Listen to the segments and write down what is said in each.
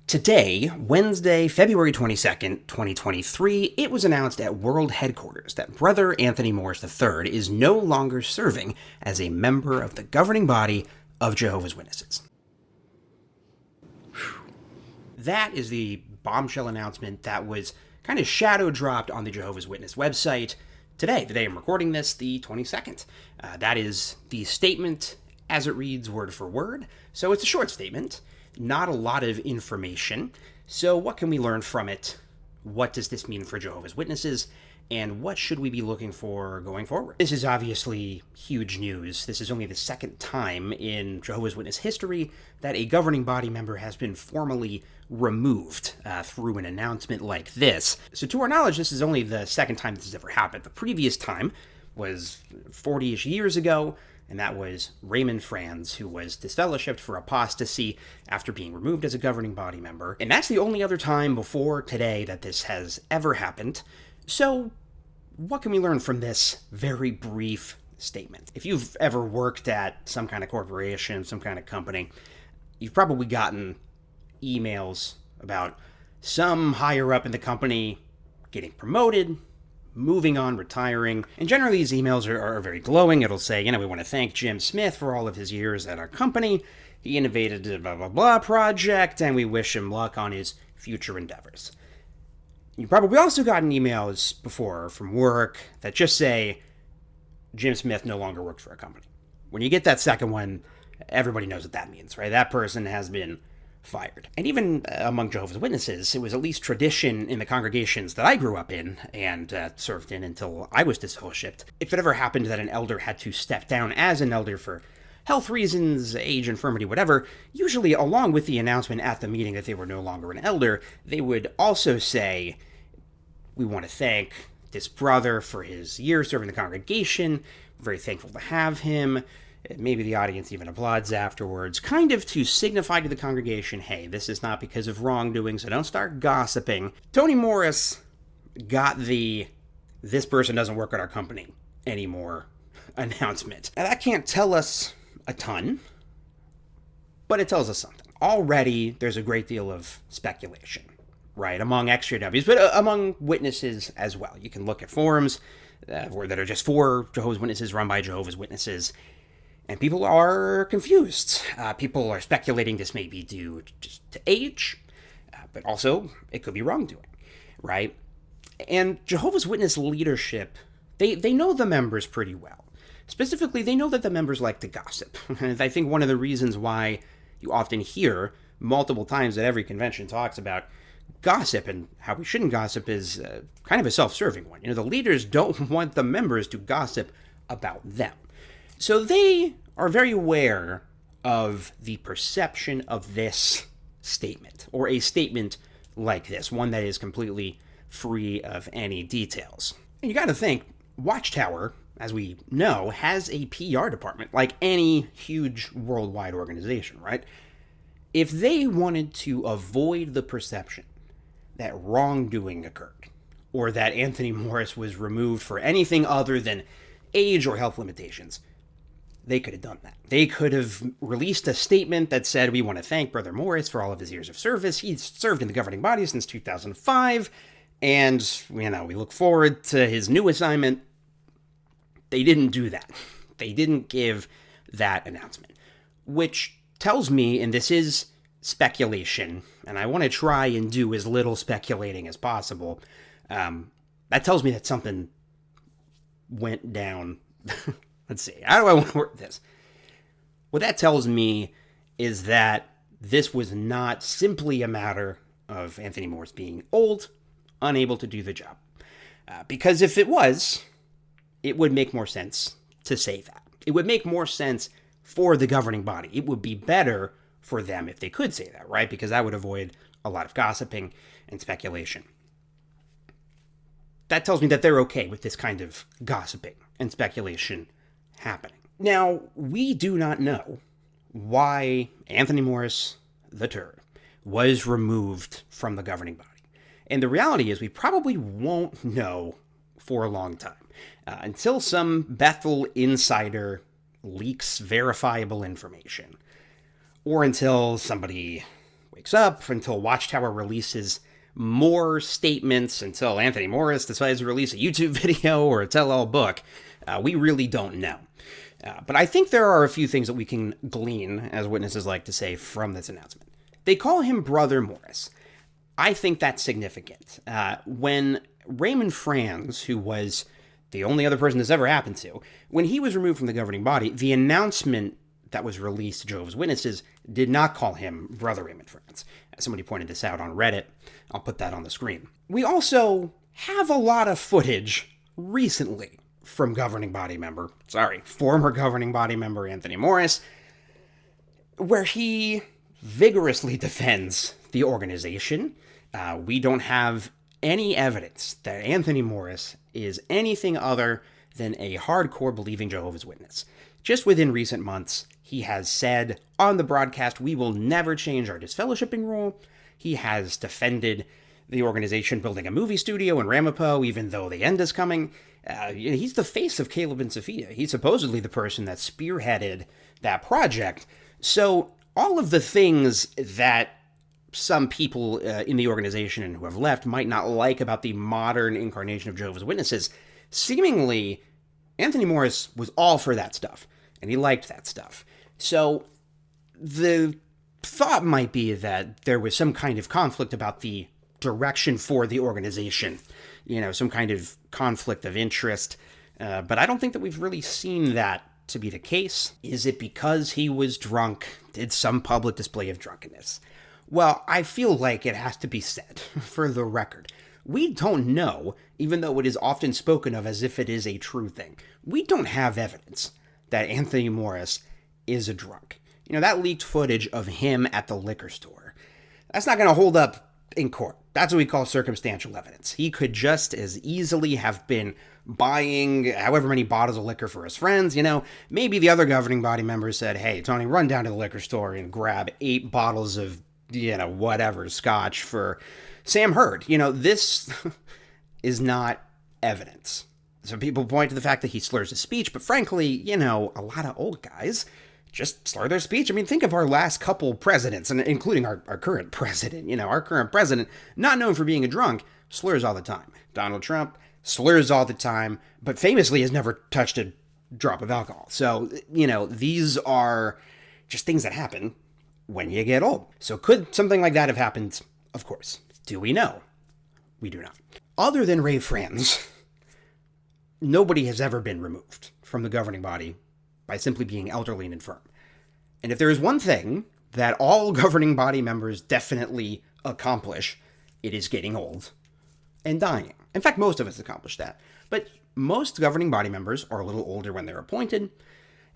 Today, Wednesday, February 22nd, 2023, it was announced at World Headquarters that Brother Anthony Morris III is no longer serving as a member of the governing body of Jehovah's Witnesses. That is the bombshell announcement that was kind of shadow dropped on the Jehovah's Witness website today, the day I'm recording this, the 22nd. That is the statement as it reads word for word. So it's a short statement, not a lot of information. So what can we learn from it? What does this mean for Jehovah's Witnesses? And what should we be looking for going forward? This is obviously huge news. This is only the second time in Jehovah's Witness history that a governing body member has been formally removed through an announcement like this. So to our knowledge, this is only the second time this has ever happened. The previous time was 40-ish years ago, and that was Raymond Franz, who was disfellowshipped for apostasy after being removed as a governing body member. And that's the only other time before today that this has ever happened. So what can we learn from this very brief statement? If you've ever worked at some kind of corporation, some kind of company, you've probably gotten emails about some higher up in the company getting promoted, moving on, retiring. And generally these emails are very glowing. It'll say, we want to thank Jim Smith for all of his years at our company. He innovated a blah, blah, blah project, and we wish him luck on his future endeavors. You probably also gotten emails before from work that just say, Jim Smith no longer works for a company. When you get that second one, everybody knows what that means, right? That person has been fired. And even among Jehovah's Witnesses, it was at least tradition in the congregations that I grew up in and served in until I was disfellowshipped. If it ever happened that an elder had to step down as an elder for health reasons, age, infirmity, whatever, usually along with the announcement at the meeting that they were no longer an elder, they would also say, we want to thank this brother for his years serving the congregation. We're very thankful to have him. Maybe the audience even applauds afterwards, kind of to signify to the congregation, hey, this is not because of wrongdoing, so don't start gossiping. Tony Morris got the this person doesn't work at our company anymore announcement. Now, that can't tell us a ton, but it tells us something. Already, there's a great deal of speculation, right, among XJWs, but among witnesses as well. You can look at forums that are just for Jehovah's Witnesses, run by Jehovah's Witnesses, and people are confused. People are speculating this may be due just to age, but also it could be wrongdoing, right? And Jehovah's Witness leadership, they know the members pretty well. Specifically, they know that the members like to gossip. And I think one of the reasons why you often hear multiple times that every convention talks about gossip and how we shouldn't gossip is kind of a self-serving one. The leaders don't want the members to gossip about them. So they are very aware of the perception of this statement, or a statement like this, one that is completely free of any details. And you got to think, Watchtower, as we know, has a PR department, like any huge worldwide organization, right? If they wanted to avoid the perception that wrongdoing occurred, or that Anthony Morris was removed for anything other than age or health limitations, they could have done that. They could have released a statement that said, we want to thank Brother Morris for all of his years of service. He's served in the governing body since 2005, and, we look forward to his new assignment. They didn't do that. They didn't give that announcement, which tells me, and this is speculation, and I want to try and do as little speculating as possible, that tells me that something went down. Let's see, how do I want to word this? What that tells me is that this was not simply a matter of Anthony Morris being old, unable to do the job. Because if it was, it would make more sense to say that. It would make more sense for the governing body. It would be better for them if they could say that, right? Because that would avoid a lot of gossiping and speculation. That tells me that they're okay with this kind of gossiping and speculation happening. Now, we do not know why Anthony Morris III was removed from the governing body. And the reality is we probably won't know for a long time until some Bethel insider leaks verifiable information, or until somebody wakes up, until Watchtower releases more statements, until Anthony Morris decides to release a YouTube video or a tell-all book. We really don't know. But I think there are a few things that we can glean, as witnesses like to say, from this announcement. They call him Brother Morris. I think that's significant. When Raymond Franz, who was the only other person this ever happened to, when he was removed from the governing body, the announcement that was released to Jehovah's Witnesses did not call him Brother Raymond Franz. Somebody pointed this out on Reddit. I'll put that on the screen. We also have a lot of footage recently from former governing body member Anthony Morris, where he vigorously defends the organization. We don't have any evidence that Anthony Morris is anything other than a hardcore believing Jehovah's Witness. Just within recent months, he has said on the broadcast, we will never change our disfellowshipping rule. He has defended the organization building a movie studio in Ramapo, even though the end is coming. He's the face of Caleb and Sophia. He's supposedly the person that spearheaded that project. So all of the things that some people in the organization and who have left might not like about the modern incarnation of Jehovah's Witnesses, seemingly Anthony Morris was all for that stuff, and he liked that stuff. So the thought might be that there was some kind of conflict about the direction for the organization, some kind of conflict of interest. But I don't think that we've really seen that to be the case. Is it because he was drunk? Did some public display of drunkenness? Well, I feel like it has to be said, for the record. We don't know, even though it is often spoken of as if it is a true thing. We don't have evidence that Anthony Morris is a drunk. That leaked footage of him at the liquor store, that's not going to hold up in court. That's what we call circumstantial evidence. He could just as easily have been buying however many bottles of liquor for his friends. Maybe the other governing body members said, hey, Tony, run down to the liquor store and grab 8 bottles of, whatever, scotch for Sam Hurd. This is not evidence. So people point to the fact that he slurs his speech, but frankly, a lot of old guys just slur their speech. I mean, think of our last couple presidents, and including our current president. Our current president, not known for being a drunk, slurs all the time. Donald Trump slurs all the time, but famously has never touched a drop of alcohol. So, these are just things that happen when you get old. So could something like that have happened? Of course. Do we know? We do not. Other than Ray Franz, nobody has ever been removed from the governing body by simply being elderly and infirm. And if there is one thing that all governing body members definitely accomplish, it is getting old and dying. In fact, most of us accomplish that. But most governing body members are a little older when they're appointed,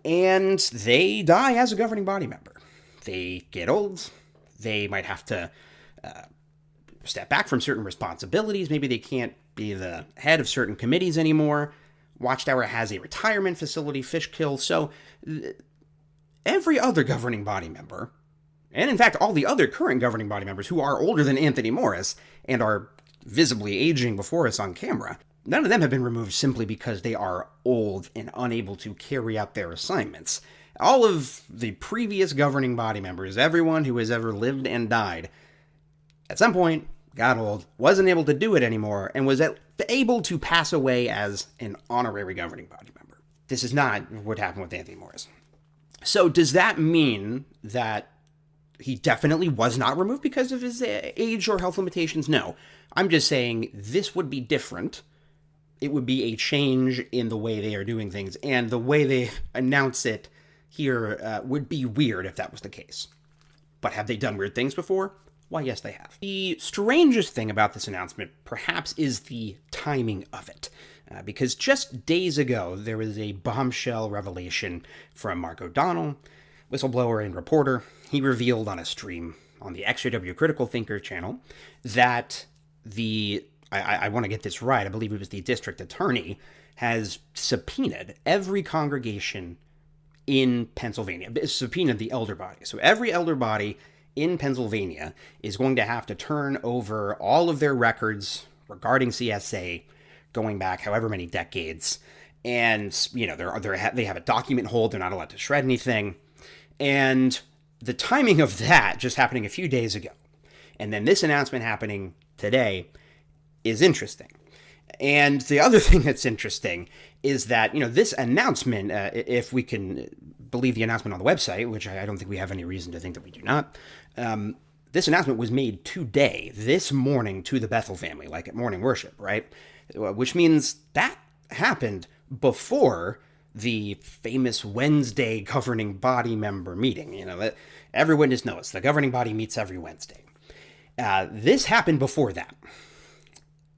and they die as a governing body member. They get old. They might have to step back from certain responsibilities. Maybe they can't be the head of certain committees anymore. Watchtower has a retirement facility, Fishkill. So every other governing body member, and in fact all the other current governing body members who are older than Anthony Morris and are visibly aging before us on camera, none of them have been removed simply because they are old and unable to carry out their assignments. All of the previous governing body members, everyone who has ever lived and died, at some point got old, wasn't able to do it anymore, and was able to pass away as an honorary governing body member. This is not what happened with Anthony Morris. So does that mean that he definitely was not removed because of his age or health limitations? No. I'm just saying this would be different. It would be a change in the way they are doing things, and the way they announce it here would be weird if that was the case. But have they done weird things before? Why, yes, they have. The strangest thing about this announcement, perhaps, is the timing of it. Because just days ago, there was a bombshell revelation from Mark O'Donnell, whistleblower and reporter. He revealed on a stream on the XJW Critical Thinker channel that I want to get this right, I believe it was the district attorney, has subpoenaed every congregation in Pennsylvania, subpoenaed the elder body. So every elder body in Pennsylvania is going to have to turn over all of their records regarding CSA going back however many decades. And, they have a document hold. They're not allowed to shred anything. And the timing of that just happening a few days ago, and then this announcement happening today is interesting. And the other thing that's interesting is that, this announcement, if we can believe the announcement on the website, which I don't think we have any reason to think that we do not, this announcement was made today, this morning, to the Bethel family, like at morning worship, right? Which means that happened before the famous Wednesday governing body member meeting. That every witness knows the governing body meets every Wednesday. This happened before that.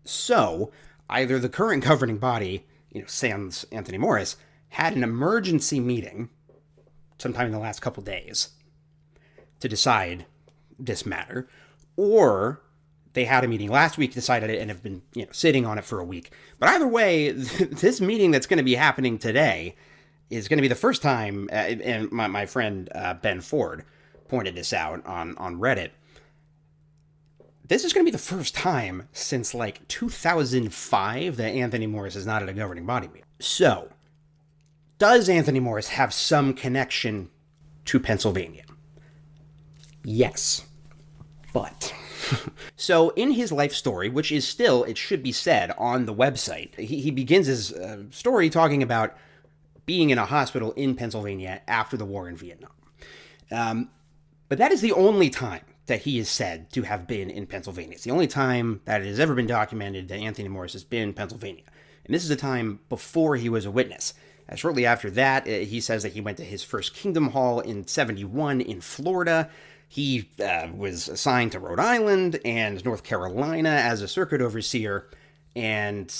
So either the current governing body, sans Anthony Morris, had an emergency meeting sometime in the last couple days to decide this matter, or they had a meeting last week, decided it, and have been sitting on it for a week. But either way, this meeting that's going to be happening today is going to be the first time, and my friend Ben Ford pointed this out on Reddit. This is going to be the first time since 2005 that Anthony Morris is not at a governing body meeting. So, does Anthony Morris have some connection to Pennsylvania? Yes. But, so in his life story, which is still, it should be said, on the website, he begins his story talking about being in a hospital in Pennsylvania after the war in Vietnam. But that is the only time that he is said to have been in Pennsylvania. It's the only time that it has ever been documented that Anthony Morris has been in Pennsylvania. And this is a time before he was a witness. Shortly after that, he says that he went to his first Kingdom Hall in 71 in Florida. He was assigned to Rhode Island and North Carolina as a circuit overseer. And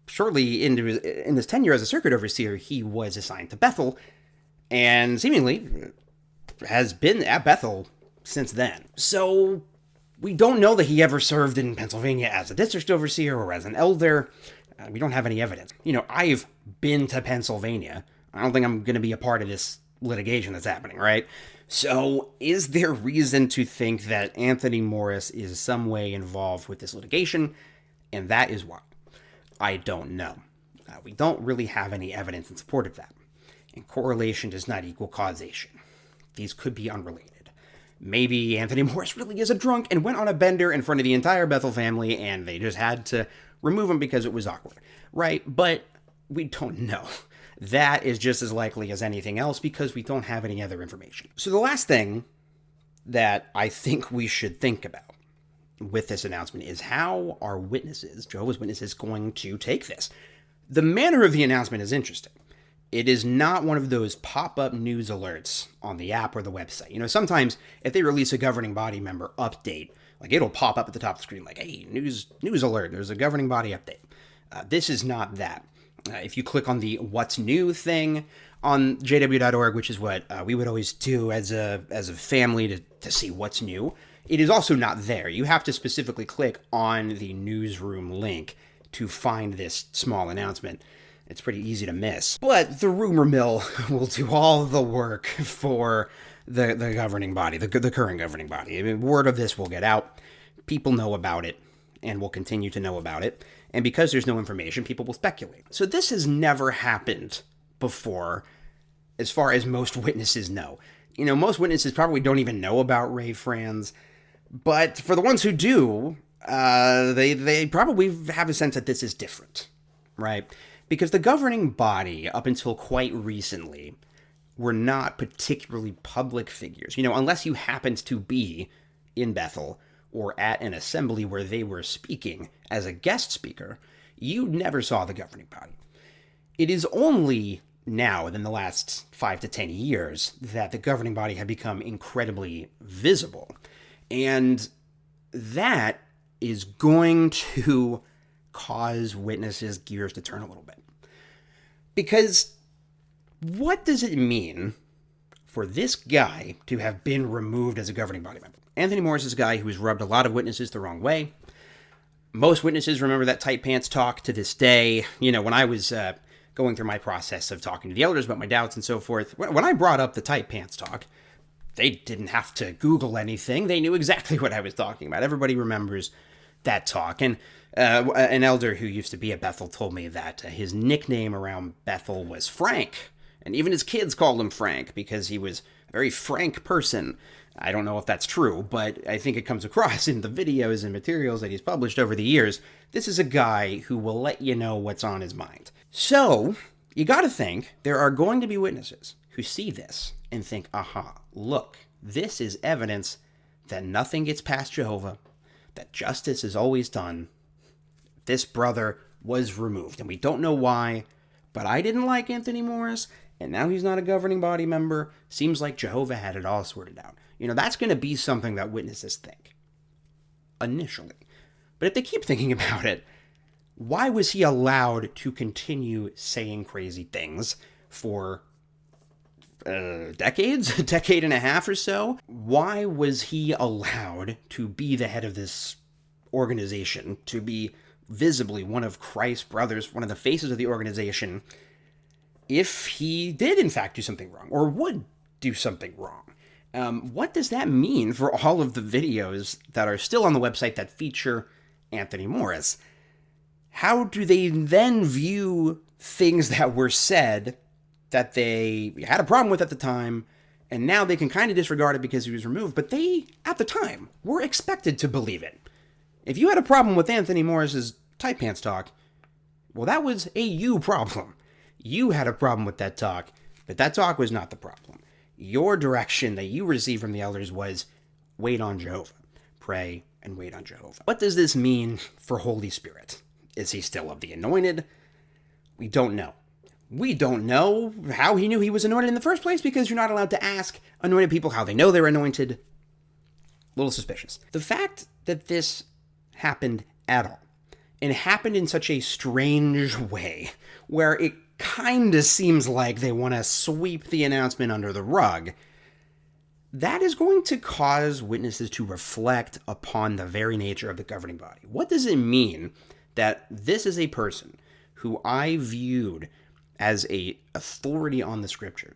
shortly in his tenure as a circuit overseer, he was assigned to Bethel and seemingly has been at Bethel since then. So we don't know that he ever served in Pennsylvania as a district overseer or as an elder. We don't have any evidence. I've been to Pennsylvania. I don't think I'm going to be a part of this litigation that's happening, right? So is there reason to think that Anthony Morris is some way involved with this litigation? And that is why. I don't know. We don't really have any evidence in support of that. And correlation does not equal causation. These could be unrelated. Maybe Anthony Morris really is a drunk and went on a bender in front of the entire Bethel family and they just had to remove him because it was awkward, right? But we don't know. That is just as likely as anything else because we don't have any other information. So the last thing that I think we should think about with this announcement is how are witnesses, Jehovah's Witnesses, going to take this? The manner of the announcement is interesting. It is not one of those pop-up news alerts on the app or the website. Sometimes if they release a governing body member update, it'll pop up at the top of the screen hey, news alert, there's a governing body update. This is not that. If you click on the What's New thing on jw.org, which is what we would always do as a family to see what's new, it is also not there. You have to specifically click on the newsroom link to find this small announcement. It's pretty easy to miss. But the rumor mill will do all the work for the governing body, the current governing body. Word of this will get out. People know about it and will continue to know about it. And because there's no information, people will speculate. So this has never happened before, as far as most witnesses know. Most witnesses probably don't even know about Ray Franz. But for the ones who do, they probably have a sense that this is different, right? Because the governing body, up until quite recently, were not particularly public figures. Unless you happened to be in Bethel or at an assembly where they were speaking as a guest speaker, you never saw the governing body. It is only now, within the last 5 to 10 years, that the governing body had become incredibly visible. And that is going to cause witnesses' gears to turn a little bit. Because what does it mean for this guy to have been removed as a governing body member? Anthony Morris is a guy who has rubbed a lot of witnesses the wrong way. Most witnesses remember that tight pants talk to this day. When I was going through my process of talking to the elders about my doubts and so forth, when I brought up the tight pants talk, they didn't have to Google anything. They knew exactly what I was talking about. Everybody remembers that talk. And an elder who used to be at Bethel told me that his nickname around Bethel was Frank. And even his kids called him Frank because he was a very frank person. I don't know if that's true, but I think it comes across in the videos and materials that he's published over the years. This is a guy who will let you know what's on his mind. So, you gotta think there are going to be witnesses who see this and think, aha, look, this is evidence that nothing gets past Jehovah, that justice is always done. This brother was removed, and we don't know why, but I didn't like Anthony Morris, and now he's not a governing body member. Seems like Jehovah had it all sorted out. That's going to be something that witnesses think, initially. But if they keep thinking about it, why was he allowed to continue saying crazy things for decades, a decade and a half or so? Why was he allowed to be the head of this organization, to be visibly one of Christ's brothers, one of the faces of the organization, if he did in fact do something wrong, or would do something wrong? What does that mean for all of the videos that are still on the website that feature Anthony Morris? How do they then view things that were said that they had a problem with at the time, and now they can kind of disregard it because he was removed, but they, at the time, were expected to believe it? If you had a problem with Anthony Morris's tight pants talk, well, that was a you problem. You had a problem with that talk, but that talk was not the problem. Your direction that you received from the elders was, wait on Jehovah. Pray and wait on Jehovah. What does this mean for Holy Spirit? Is he still of the anointed? We don't know. We don't know how he knew he was anointed in the first place, because you're not allowed to ask anointed people how they know they're anointed. A little suspicious. The fact that this happened at all, and happened in such a strange way, where it kind of seems like they want to sweep the announcement under the rug, that is going to cause witnesses to reflect upon the very nature of the governing body. What does it mean that this is a person who I viewed as a authority on the scriptures,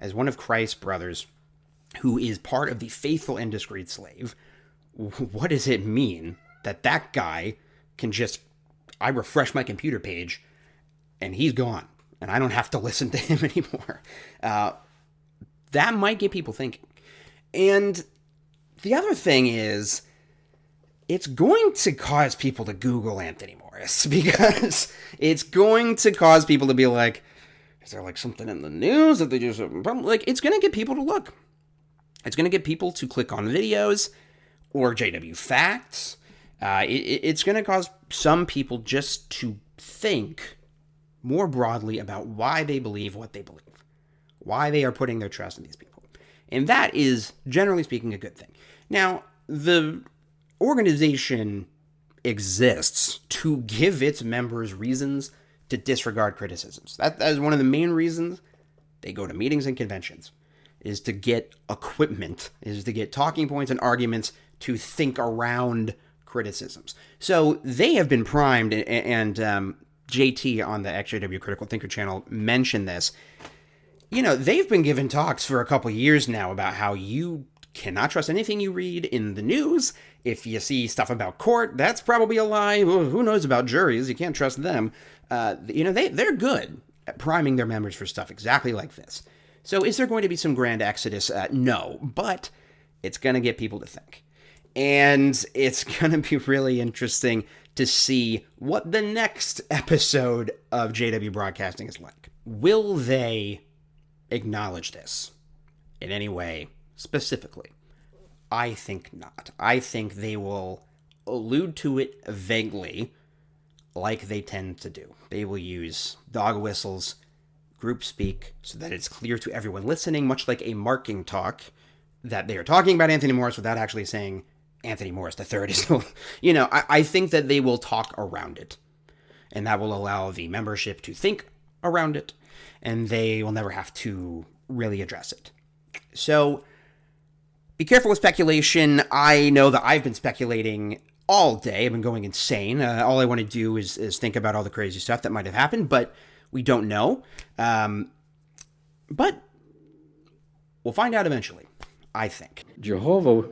as one of Christ's brothers, who is part of the faithful and discreet slave? What does it mean that that guy can just, I refresh my computer page and he's gone, and I don't have to listen to him anymore? That might get people thinking. And the other thing is, it's going to cause people to Google Anthony Morris, because it's going to cause people to be like, is there like something in the news that they just, like, it's going to get people to look. It's going to get people to click on videos or JW Facts. It's going to cause some people just to think more broadly about why they believe what they believe, why they are putting their trust in these people. And that is, generally speaking, a good thing. Now, the organization exists to give its members reasons to disregard criticisms. That is one of the main reasons they go to meetings and conventions, is to get equipment, is to get talking points and arguments to think around criticisms. So they have been primed, and JT on the XJW Critical Thinker channel mentioned this. They've been given talks for a couple years now about how you cannot trust anything you read in the news. If you see stuff about court, that's probably a lie. Well, who knows about juries? You can't trust them. They're good at priming their members for stuff exactly like this. So is there going to be some grand exodus? No, but it's going to get people to think. And it's going to be really interesting to see what the next episode of JW Broadcasting is like. Will they acknowledge this in any way specifically? I think not. I think they will allude to it vaguely, like they tend to do. They will use dog whistles, group speak, so that it's clear to everyone listening, much like a marking talk, that they are talking about Anthony Morris without actually saying Anthony Morris III is, I think that they will talk around it, and that will allow the membership to think around it, and they will never have to really address it. So be careful with speculation. I know that I've been speculating all day. I've been going insane. All I want to do is think about all the crazy stuff that might have happened, but we don't know. But we'll find out eventually, I think. Jehovah